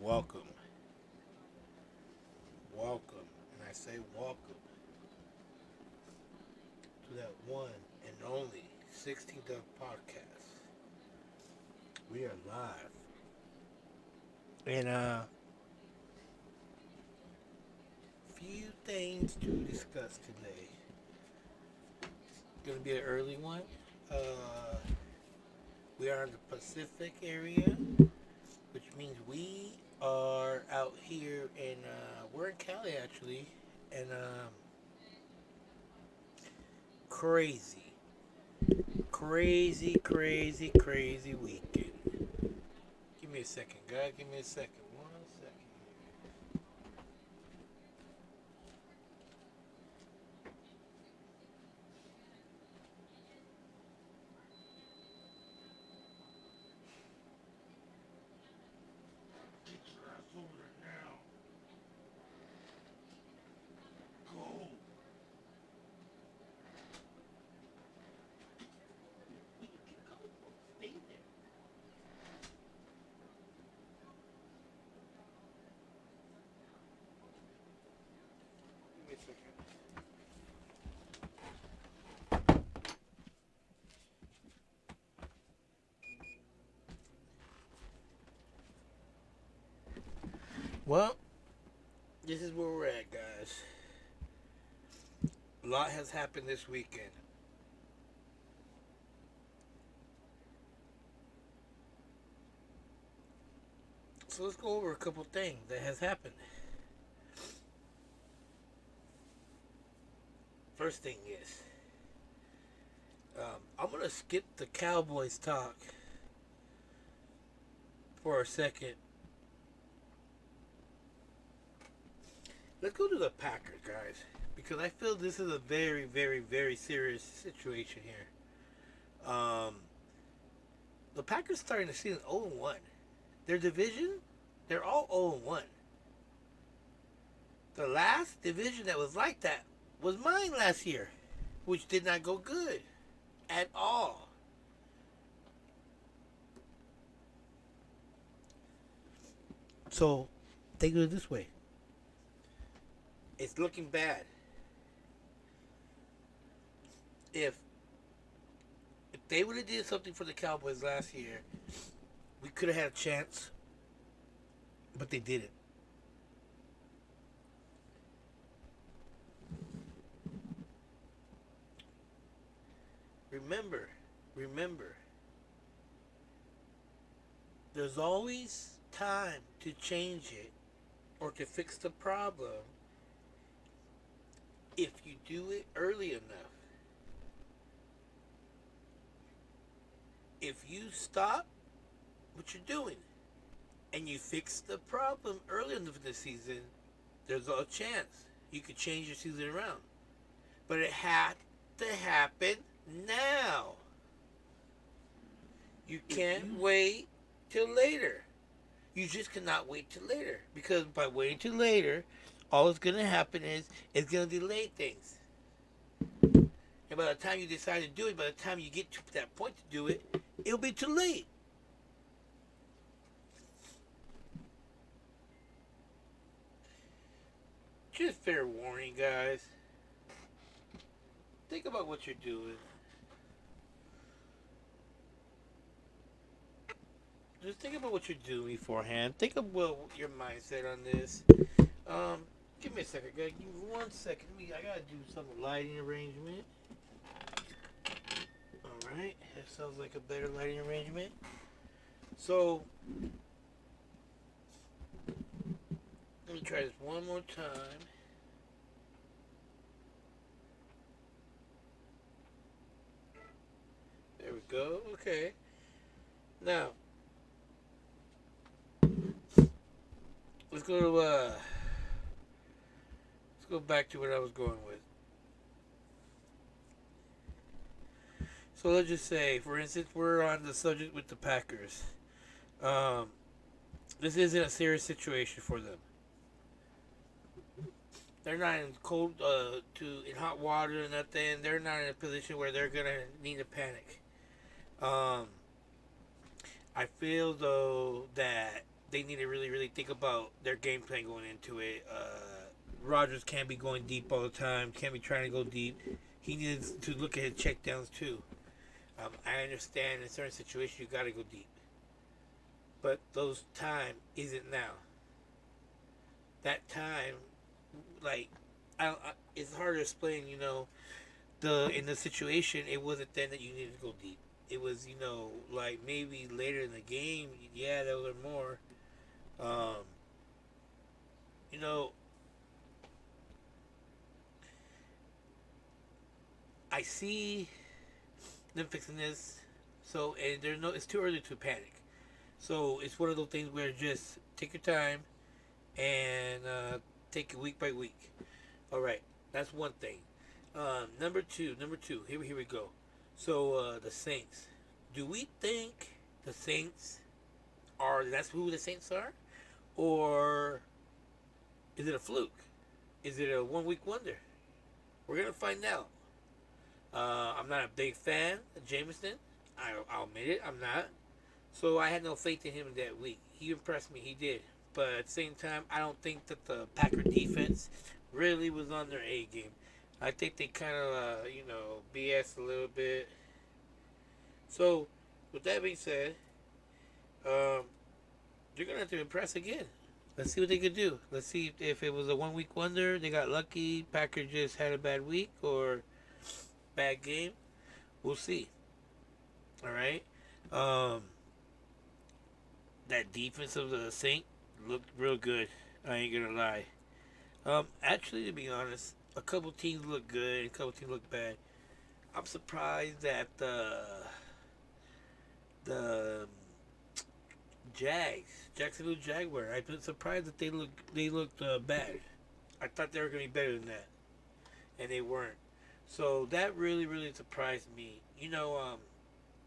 Welcome, welcome, and I say welcome to that one and only 16th of podcast. We are live, and few things to discuss today. Gonna be an early one. Uh, we are in the Pacific area, which means we are out here in we're in Cali actually, and crazy. Crazy weekend. Give me a second, guy. Give me a second. One second. Get your ass over there now. Go. Stay there. Give me a second. Well, this is where we're at, guys. A lot has happened this weekend. So let's go over a couple things that has happened. First thing is, I'm gonna skip the Cowboys talk for a second. Let's go to the Packers, guys, because I feel this is a very serious situation here. The Packers starting the season 0-1. Their division, they're all 0-1. The last division that was like that was mine last year, which did not go good at all. So think of it this way: it's looking bad. If they would have did something for the Cowboys last year, we could have had a chance, but they didn't. Remember, remember, there's always time to change it or to fix the problem if you do it early enough. If you stop what you're doing and you fix the problem early in the season, there's a chance you could change your season around. But it had to happen now. You can't wait till later. You just cannot wait till later. Because by waiting till later, all that's going to happen is it's going to delay things. And by the time you decide to do it, by the time you get to that point to do it, it'll be too late. Just fair warning, guys. Think about what you're doing. Just think about what you're doing beforehand. Think about your mindset on this. Um, Give me a second, guys. Give me 1 second. I gotta do some lighting arrangement. All right, that sounds like a better lighting arrangement. So let me try this one more time. There we go. Okay. Now let's go to let's go back to what I was going with. So let's just say, for instance, we're on the subject with the Packers. Um, this isn't a serious situation for them. They're not in cold in hot water and nothing. They're not in a position where they're gonna need to panic. Um, I feel though that they need to really, really think about their game plan going into it. Rodgers can't be going deep all the time. Can't be trying to go deep. He needs to look at his checkdowns too. I understand in certain situations you got to go deep, but those time isn't now. That time, like, it's hard to explain. The in the situation, it wasn't then that you needed to go deep. It was, like maybe later in the game. Yeah, there were more. Um, you know, I see them fixing this. So, and there's no, it's too early to panic. So it's one of those things where just take your time and take it week by week. All right, that's one thing. Number two. Here we go. So the Saints. Do we think the Saints are? That's who the Saints are, or is it a fluke? Is it a 1 week wonder? We're gonna find out. I'm not a big fan of Jameson. I'll admit it. I'm not. So I had no faith in him that week. He impressed me. He did. But at the same time, I don't think that the Packer defense really was on their A game. I think they kind of, BS a little bit. So, with that being said, um, they're going to have to impress again. Let's see what they could do. Let's see if it was a 1 week wonder. They got lucky. Packer just had a bad week or bad game. We'll see. All right. Um, that defense of the Saint looked real good. I ain't gonna lie. Actually, to be honest, a couple teams look good, a couple teams look bad. I'm surprised that the Jacksonville Jaguar. I've been surprised that they looked bad. I thought they were gonna be better than that, and they weren't. So that really, really surprised me.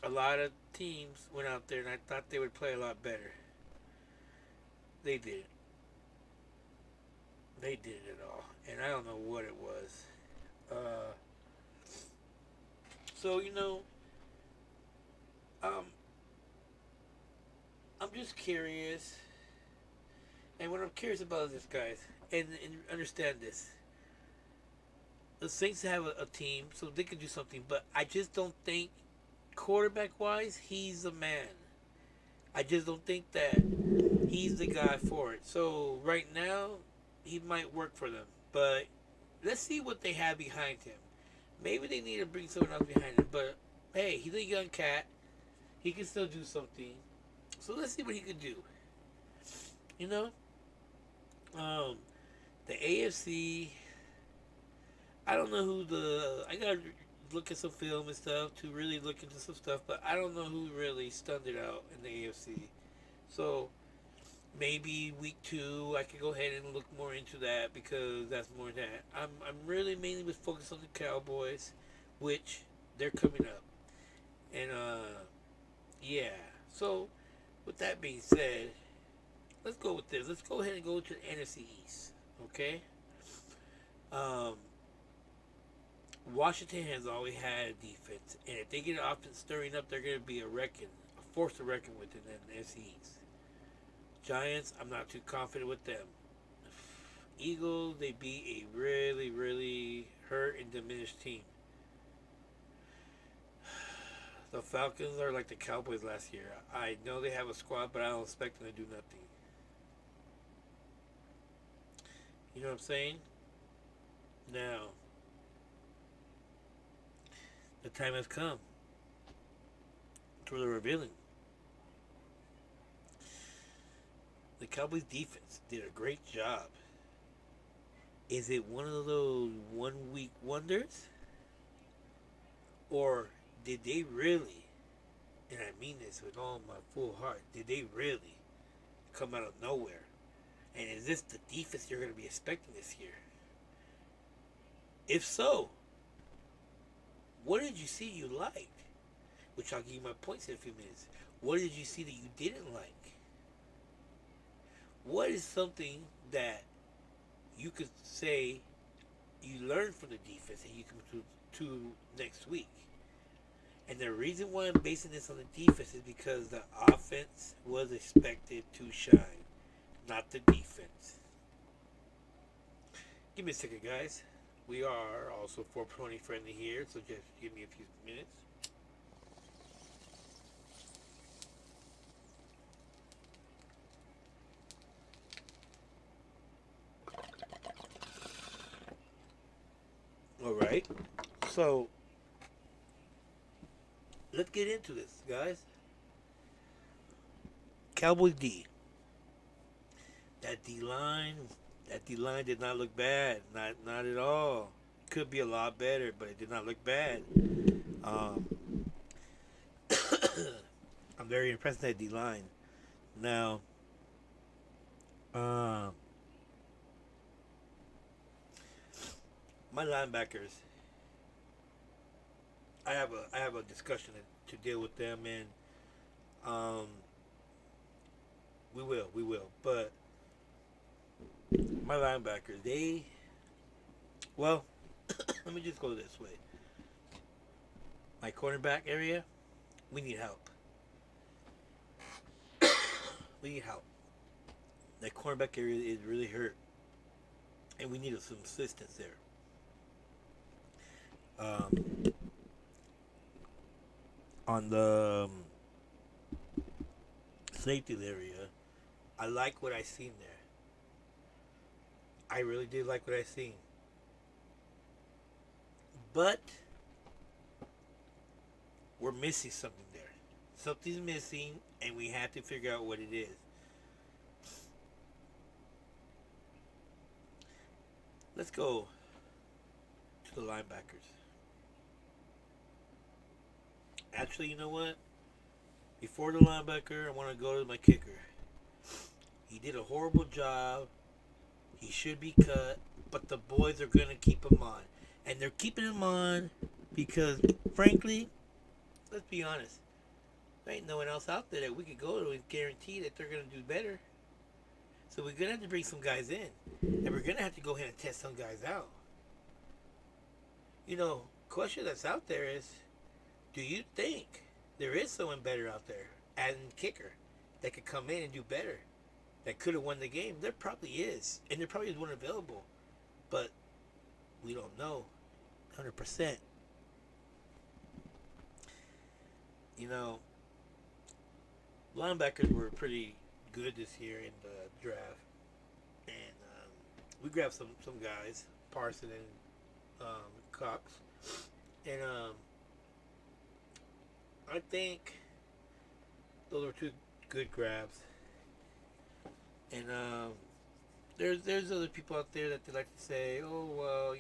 A lot of teams went out there, and I thought they would play a lot better. They didn't. They didn't at all, and I don't know what it was. Uh, so um, I'm just curious, and what I'm curious about is this, guys, and understand this. The Saints have a team, so they can do something, but I just don't think, quarterback wise, he's the man. I just don't think that he's the guy for it. So right now, he might work for them, but let's see what they have behind him. Maybe they need to bring someone else behind him, but hey, he's a young cat. He can still do something. So let's see what he can do. You know, um, the AFC. I don't know who the. I gotta look at some film and stuff to really look into some stuff, but I don't know who really stunned it out in the AFC. So maybe week two, I could go ahead and look more into that because that's more that. I'm really mainly was focused on the Cowboys, which they're coming up, and yeah. So with that being said, let's go with this. Let's go ahead and go to the NFC East. Okay. Um, Washington has always had a defense, and if they get an offense stirring up, they're going to be a force to reckon with in the NFC East. Giants, I'm not too confident with them. Eagles, they be a really, really hurt and diminished team. The Falcons are like the Cowboys last year. I know they have a squad, but I don't expect them to do nothing. You know what I'm saying? Now, the time has come for the revealing. The Cowboys defense did a great job. Is it one of those 1 week wonders? Or did they really, and I mean this with all my full heart, did they really come out of nowhere? And is this the defense you're going to be expecting this year? If so, what did you see you liked? Which I'll give you my points in a few minutes. What did you see that you didn't like? What is something that you could say you learned from the defense and you can to next week? And the reason why I'm basing this on the defense is because the offense was expected to shine, not the defense. Give me a second, guys. We are also 420 friendly here, so just give me a few minutes. All right. So let's get into this, guys. Cowboys D. That D line, that D line did not look bad. Not at all. Could be a lot better, but it did not look bad. Um, I'm very impressed with that D line. Now, uh, my linebackers, I have a discussion to deal with them, and um, we will. But my linebackers, well, let me just go this way. My cornerback area, we need help. We need help. That cornerback area is really hurt, and we need some assistance there. Um, on the safety area, I like what I seen there. I really did like what I seen, but we're missing something there. Something's missing, and we have to figure out what it is. Let's go to the linebackers. Actually, you know what? Before the linebacker, I want to go to my kicker. He did a horrible job. He should be cut, but the boys are going to keep him on. And they're keeping him on because, frankly, let's be honest, there ain't no one else out there that we could go to and guarantee that they're going to do better. So we're going to have to bring some guys in. And we're going to have to go ahead and test some guys out. Question that's out there is, do you think there is someone better out there, as in kicker, that could come in and do better, that could have won the game? There probably is, and there probably is one available, but we don't know 100%. You know, linebackers were pretty good this year in the draft, and we grabbed some guys, Parson and Cox, and I think those were two good grabs. And there's other people out there that they like to say, oh well,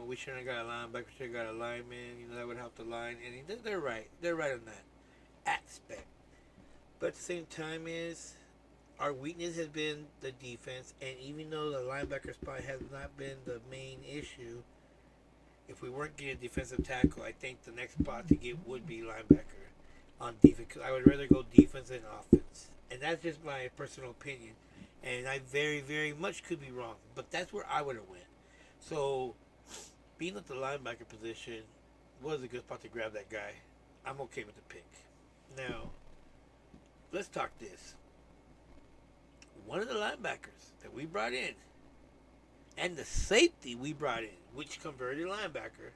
we shouldn't have got a linebacker, we should have got a lineman, that would help the line, and they're right. They're right on that aspect. But at the same time is our weakness has been the defense, and even though the linebacker spot has not been the main issue, if we weren't getting a defensive tackle, I think the next spot to get would be linebacker on defense. Cause I would rather go defense than offense, and that's just my personal opinion. And I very, very much could be wrong, but that's where I would have went. So, being at the linebacker position was a good spot to grab that guy. I'm okay with the pick. Now, let's talk this. One of the linebackers that we brought in, and the safety we brought in, which converted linebacker,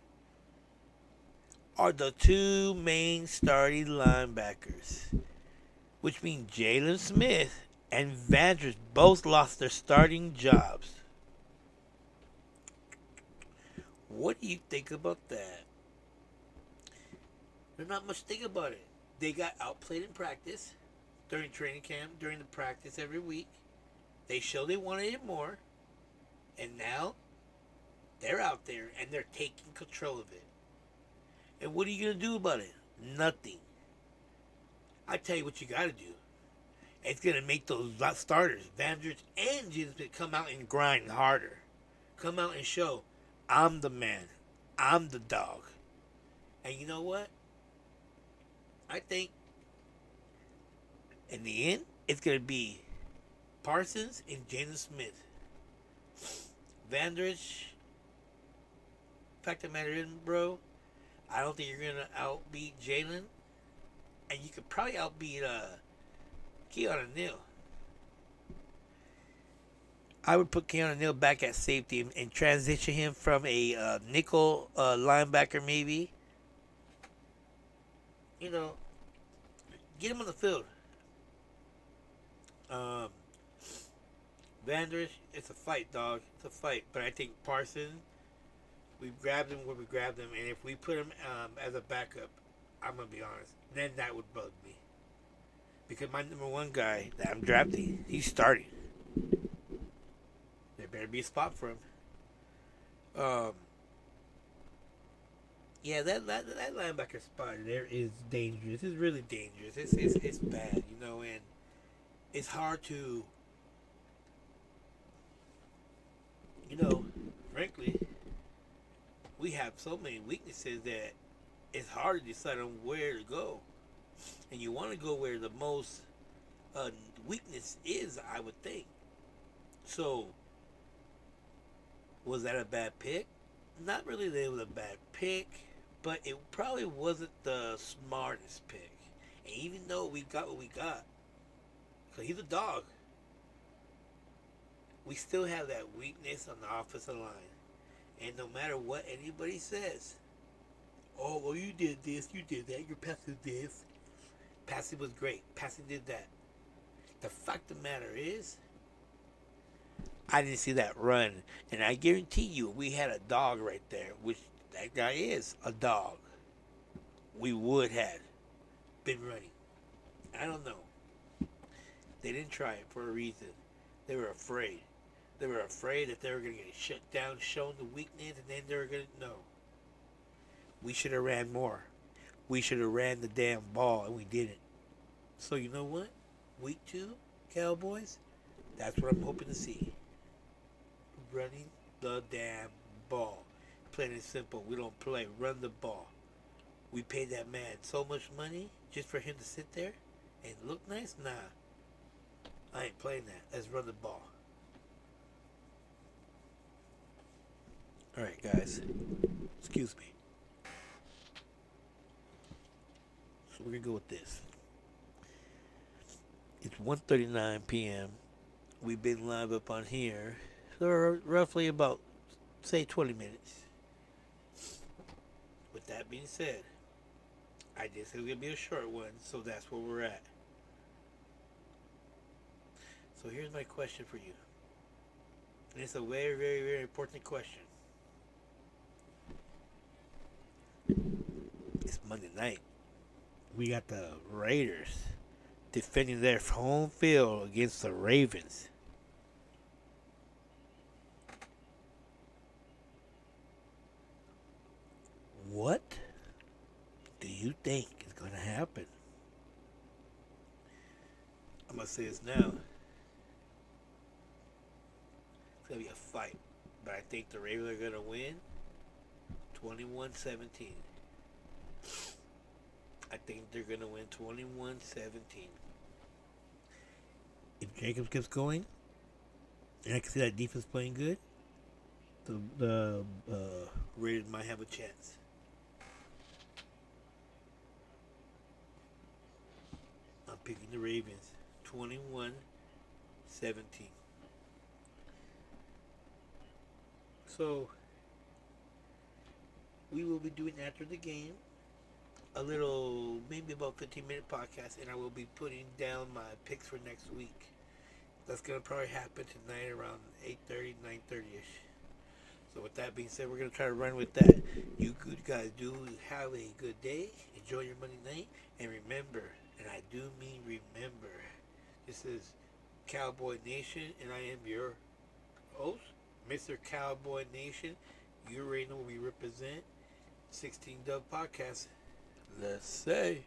are the two main starting linebackers, which means Jalen Smith and Vanders both lost their starting jobs. What do you think about that? There's not much to think about it. They got outplayed in practice, during training camp, during the practice every week. They showed they wanted it more, and now they're out there and they're taking control of it. And what are you going to do about it? Nothing. I tell you what you got to do. It's going to make those starters, Vanders and Jesus, come out and grind harder. Come out and show, I'm the man. I'm the dog. And you know what? I think in the end, it's going to be Parsons and Jalen Smith. Vanders, fact of the matter is, bro, I don't think you're gonna outbeat Jalen, and you could probably outbeat Keanu Neal. I would put Keanu Neal back at safety and transition him from a nickel linebacker, maybe. You know, get him on the field. Um, Vanders, it's a fight, dog. It's a fight. But I think Parsons, we grabbed him where we grabbed him, and if we put him as a backup, I'm gonna be honest, then that would bug me because my number one guy that I'm drafting, he's starting. There better be a spot for him. Um, yeah, that linebacker spot there is dangerous. It's really dangerous. It's bad, and it's hard to, you know, frankly, we have so many weaknesses that it's hard to decide on where to go, and you want to go where the most uh, weakness is, I would think. So, was that a bad pick? Not really that it was a bad pick, but it probably wasn't the smartest pick. And even though we got what we got, because he's a dog, we still have that weakness on the offensive line. And no matter what anybody says, oh, well, you did this, you did that, your passing this. Passing was great. Passing did that. The fact of the matter is, I didn't see that run. And I guarantee you, we had a dog right there, which that guy is a dog. We would have been running. I don't know. They didn't try it for a reason. They were afraid. They were afraid that they were going to get shut down, shown the weakness, and then they were going to know. We should have ran more. We should have ran the damn ball, and we didn't. So you know what? Week 2, Cowboys, that's what I'm hoping to see. Running the damn ball. Plain and simple. We don't play. Run the ball. We paid that man so much money just for him to sit there and look nice? Nah. I ain't playing that. Let's run the ball. Alright, guys. Excuse me. So we're going to go with this. It's 1:39 p.m. We've been live up on here for roughly about, say, 20 minutes. With that being said, I did say it was going to be a short one, so that's where we're at. So here's my question for you. And it's a very, very, very important question. It's Monday night. We got the Raiders defending their home field against the Ravens. What do you think is going to happen? I'm going to say this now. It's going to be a fight. But I think the Ravens are going to win 21-17. I think they're going to win 21-17. If Jacobs keeps going, and I can see that defense playing good, the Raiders might have a chance. I'm picking the Ravens 21-17. So, we will be doing after the game a little, maybe about 15-minute podcast, and I will be putting down my picks for next week. That's going to probably happen tonight around 8:30, 9:30ish. So with that being said, we're going to try to run with that. You good guys do have a good day. Enjoy your Monday night. And remember, and I do mean remember, this is Cowboy Nation, and I am your host, Mr. Cowboy Nation. You already know what we represent. 16 Dub Podcast. Let's say.